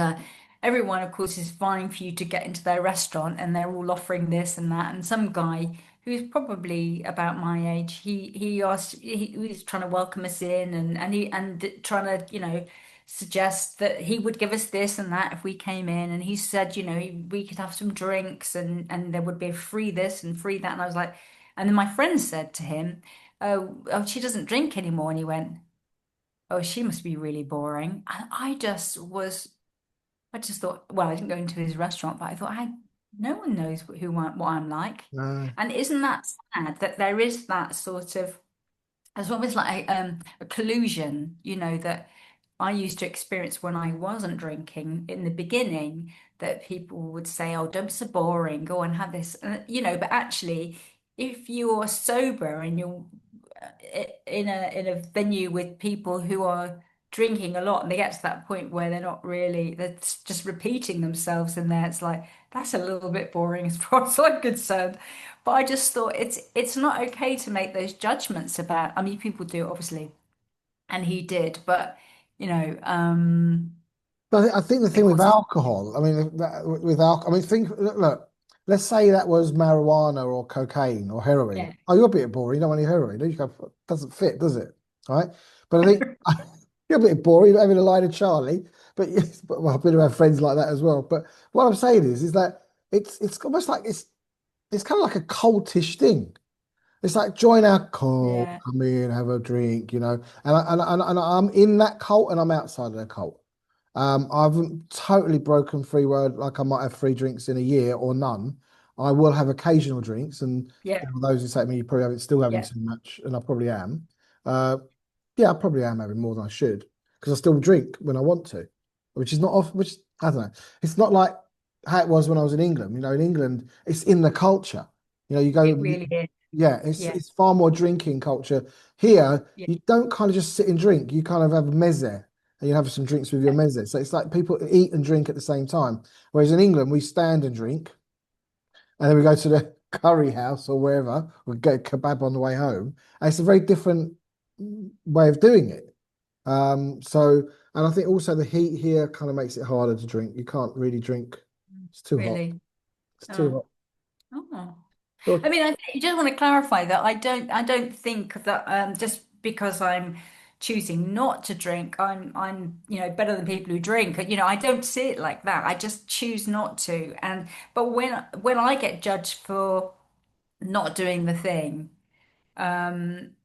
[SPEAKER 1] everyone, of course, is vying for you to get into their restaurant, and they're all offering this and that. And some guy who's probably about my age, he was trying to welcome us in, and trying to, suggest that he would give us this and that if we came in. And he said, we could have some drinks, and there would be a free this and free that. And I was like, and then my friend said to him, oh, she doesn't drink anymore. And he went, oh, she must be really boring. And I just thought, well, I didn't go into his restaurant, but I thought, no one knows what I'm like.
[SPEAKER 2] No.
[SPEAKER 1] And isn't that sad that there is that sort of, it's almost like a collusion, that I used to experience when I wasn't drinking in the beginning, that people would say, oh, don't be so boring, go and have this, but actually, if you're sober and you're in a venue with people who are drinking a lot and they get to that point where they're just repeating themselves in there, it's like that's a little bit boring as far as I'm concerned. But I just thought it's not okay to make those judgments about, I mean, people do obviously, and he did, but you know um
[SPEAKER 2] But I think the
[SPEAKER 1] it
[SPEAKER 2] thing with
[SPEAKER 1] causes.
[SPEAKER 2] alcohol, I mean, with alcohol, I mean, look, let's say that was marijuana or cocaine or heroin.
[SPEAKER 1] Yeah.
[SPEAKER 2] Oh, you're a bit boring. You don't want any heroin. You go, doesn't fit, does it? Right? But I think You're a bit boring, having a line of Charlie, but yes, but well, I've been around friends like that as well. But what I'm saying is that it's almost like it's kind of like a cultish thing. It's like join our cult,
[SPEAKER 1] Yeah,
[SPEAKER 2] come in, have a drink, you know. And I'm in that cult and I'm outside of the cult. I haven't totally broken free word like I might have 3 drinks in a year or none. I will have occasional drinks, and
[SPEAKER 1] yeah,
[SPEAKER 2] you know, those who say to me, you probably haven't still having
[SPEAKER 1] yeah,
[SPEAKER 2] too much, and I probably am. Uh, yeah, I probably am having more than I should because I still drink when I want to, which is not off. Which I don't know. It's not like how it was when I was in England. You know, in England, it's in the culture. You know, you
[SPEAKER 1] it
[SPEAKER 2] go.
[SPEAKER 1] really is.
[SPEAKER 2] Yeah,
[SPEAKER 1] Yeah,
[SPEAKER 2] it's far more drinking culture. Here,
[SPEAKER 1] yeah,
[SPEAKER 2] you don't kind of just sit and drink. You kind of have a meze and you have some drinks with your meze. So it's like people eat and drink at the same time. Whereas in England, we stand and drink and then we go to the curry house or wherever, or get a kebab on the way home. And it's a very different way of doing it. And I think also the heat here kind of makes it harder to drink. You can't really drink. It's too hot.
[SPEAKER 1] really.
[SPEAKER 2] It's too
[SPEAKER 1] Oh,
[SPEAKER 2] hot.
[SPEAKER 1] oh. I
[SPEAKER 2] But
[SPEAKER 1] mean, I just want to clarify that I don't think that just because I'm choosing not to drink, I'm better than people who drink. I don't see it like that. I just choose not to. And but when I get judged for not doing the thing,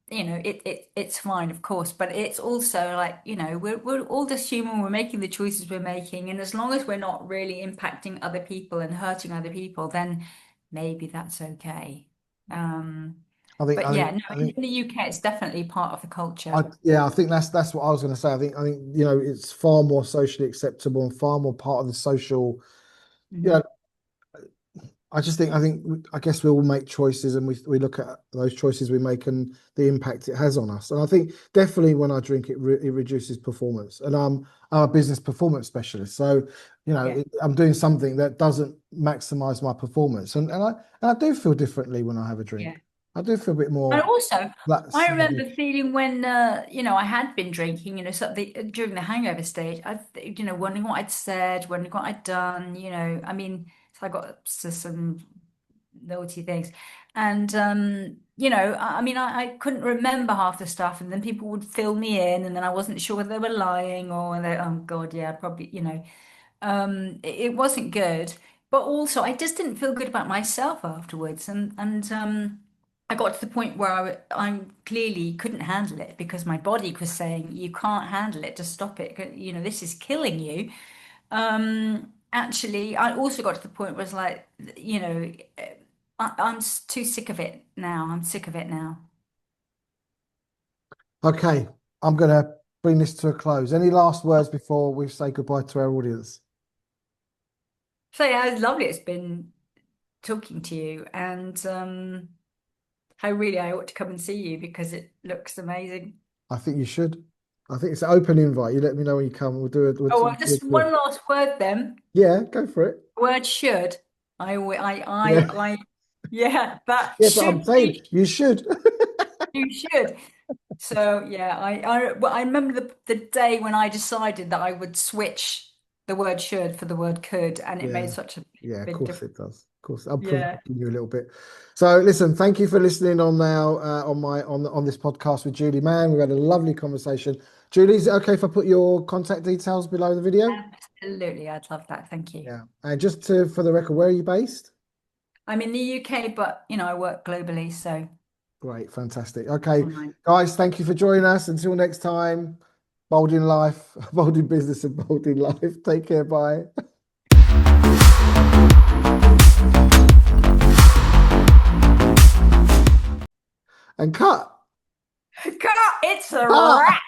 [SPEAKER 1] it's fine, of course, but it's also like, we're all just human, we're making the choices we're making, and as long as we're not really impacting other people and hurting other people, then maybe that's okay. Um,
[SPEAKER 2] I think
[SPEAKER 1] but
[SPEAKER 2] I
[SPEAKER 1] yeah,
[SPEAKER 2] think
[SPEAKER 1] no,
[SPEAKER 2] I
[SPEAKER 1] in
[SPEAKER 2] think
[SPEAKER 1] the UK, it's definitely part of the culture.
[SPEAKER 2] yeah, I think that's what I was going to say. I think you know it's far more socially acceptable and far more part of the social. You know,
[SPEAKER 1] Mhm.
[SPEAKER 2] I guess we all make choices and we look at those choices we make and the impact it has on us. And I think definitely when I drink, it reduces performance. And I'm a business performance specialist, so you know
[SPEAKER 1] Yeah.
[SPEAKER 2] I'm doing something that doesn't maximize my performance. And I do feel differently when I have a
[SPEAKER 1] Yeah.
[SPEAKER 2] drink. I do feel a bit
[SPEAKER 1] And
[SPEAKER 2] more
[SPEAKER 1] also,
[SPEAKER 2] that
[SPEAKER 1] I remember
[SPEAKER 2] sluggish.
[SPEAKER 1] feeling when, I had been drinking, during the hangover stage, wondering what I'd said, wondering what I'd done, I mean, so I got to some naughty things. And, I mean, I couldn't remember half the stuff. And then people would fill me in, and then I wasn't sure whether they were lying or they, oh God, yeah, probably, it wasn't good, but also I just didn't feel good about myself afterwards, and I got to the point where I clearly couldn't handle it because my body was saying you can't handle it, just stop it, this is killing you. Actually, I also got to the point where it's like, I'm too sick of it now. I'm sick of it now.
[SPEAKER 2] Okay, I'm going to bring this to a close. Any last words before we say goodbye to our audience?
[SPEAKER 1] So yeah, it's lovely. It's been talking to you, and I ought to come and see you because it looks amazing.
[SPEAKER 2] I think you should. I think it's an open invite. You let me know when you come.
[SPEAKER 1] Oh, well, just one last word then.
[SPEAKER 2] Yeah, go for it.
[SPEAKER 1] Word should.
[SPEAKER 2] Yeah,
[SPEAKER 1] Yeah, that
[SPEAKER 2] yeah, but I'm
[SPEAKER 1] should
[SPEAKER 2] saying
[SPEAKER 1] be,
[SPEAKER 2] you should.
[SPEAKER 1] you should. So yeah, I remember the day when I decided that I would switch the word should for the word could, and it made
[SPEAKER 2] Yeah,
[SPEAKER 1] such a
[SPEAKER 2] yeah, of
[SPEAKER 1] big
[SPEAKER 2] course
[SPEAKER 1] difference.
[SPEAKER 2] it does. Of course, I'm
[SPEAKER 1] Yeah.
[SPEAKER 2] provoking you a little bit. So listen, thank you for listening on now on this podcast with Julie Mann. We had a lovely conversation. Julie, is it okay if I put your contact details below the video?
[SPEAKER 1] Absolutely, I'd love that. Thank you.
[SPEAKER 2] Yeah. And just to for the record, where are you based?
[SPEAKER 1] I'm in the UK, but I work globally, so
[SPEAKER 2] Great, fantastic. Okay,
[SPEAKER 1] online.
[SPEAKER 2] guys, thank you for joining us. Until next time, bold in life, bold in business, and bold in life. Take care. Bye. And cut.
[SPEAKER 1] It's a
[SPEAKER 2] Cut.
[SPEAKER 1] wrap.